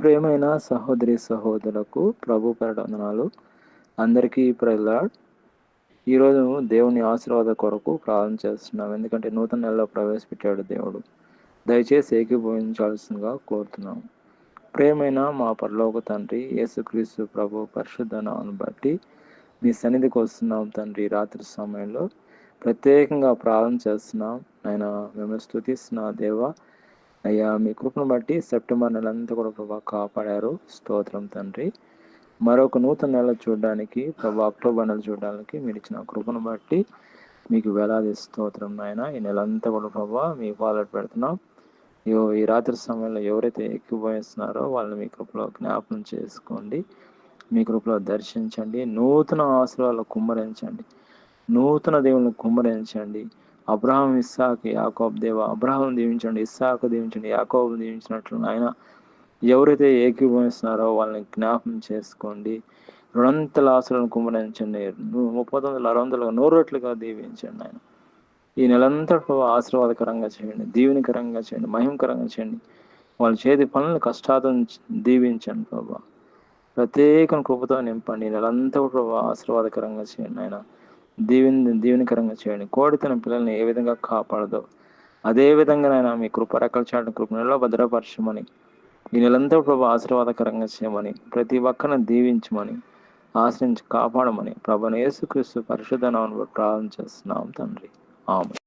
ప్రియమైన సహోదరి సహోదరులకు ప్రభు పేరట వందనాలు. అందరికీ ప్రైజ్ లార్డ్. ఈరోజు దేవుని ఆశీర్వాద కొరకు ప్రార్థన చేస్తున్నాం. ఎందుకంటే నూతన నెలలో ప్రవేశపెట్టాడు దేవుడు. దయచేసి ఏకీభవించాల్సిందిగా కోరుతున్నాం. ప్రియమైన మా పరలోక తండ్రి, యేసుక్రీస్తు ప్రభు పరిశుద్ధ నామమును బట్టి మీ సన్నిధికి వస్తున్నాం తండ్రి. రాత్రి సమయంలో ప్రత్యేకంగా ప్రార్థన చేస్తున్నాం. ఆయన మిమ్మల్ని స్తుతిస్తున్నా దేవా. అయ్యా, మీ కృపను బట్టి సెప్టెంబర్ నెలంతా కూడా ప్రభా కాపాడారు. స్తోత్రం తండ్రి. మరొక నూతన నెల చూడడానికి ప్రభా, అక్టోబర్ నెల చూడడానికి మీరు ఇచ్చిన కృపను బట్టి మీకు వేలాది స్తోత్రం నాయన. ఈ నెలంతా కూడా ప్రభా మీ పాలన పెడుతున్నాం. ఈ రాత్రి సమయంలో ఎవరైతే ఎక్కువస్తున్నారో వాళ్ళని మీ కృపలో జ్ఞాపకం చేసుకోండి. మీ కృపలో దర్శించండి. నూతన ఆశీర్వాదాలు కుమ్మరించండి. నూతన దేవుని కుమ్మరించండి. అబ్రహాం, ఇస్సాకు, యాకోబు దేవ, అబ్రహాం దీవించండి, ఇస్సాకు దీవించండి, యాకోబు దీవించినట్లు ఆయన ఎవరైతే ఏకీభవిస్తున్నారో వాళ్ళని జ్ఞాపకం చేసుకోండి. 200 ఆశలను కుమ్మరించండి. 30, 60, 100 రెట్లుగా దీవించండి ఆయన. ఈ నెలంతా ఆశీర్వాదకరంగా చేయండి, దీవెనకరంగా చేయండి, మహిమకరంగా చేయండి. వాళ్ళ చేతి పనులను కష్టాలను దీవించండి ప్రభా. ప్రత్యేక కృపతో నింపండి. ఈ నెలంతా ప్రభా ఆశీర్వాదకరంగా చేయండి ఆయన. దీవెనకరంగా చేయండి. కోడి తన పిల్లల్ని ఏ విధంగా కాపాడదో అదే విధంగా నాయన మీ కృప రెక్కల చాటున కృపణలో భద్రపరచమని, ఈ నెలంతా ప్రభు ఆశీర్వాదకరంగా చేయమని, ప్రతి ఒక్కరిని దీవించమని, ఆశ్రయించి కాపాడమని ప్రభువైన యేసుక్రీస్తు పరిశుద్ధ నామములో ప్రార్థన చేస్తున్నాం తండ్రి. ఆమేన్.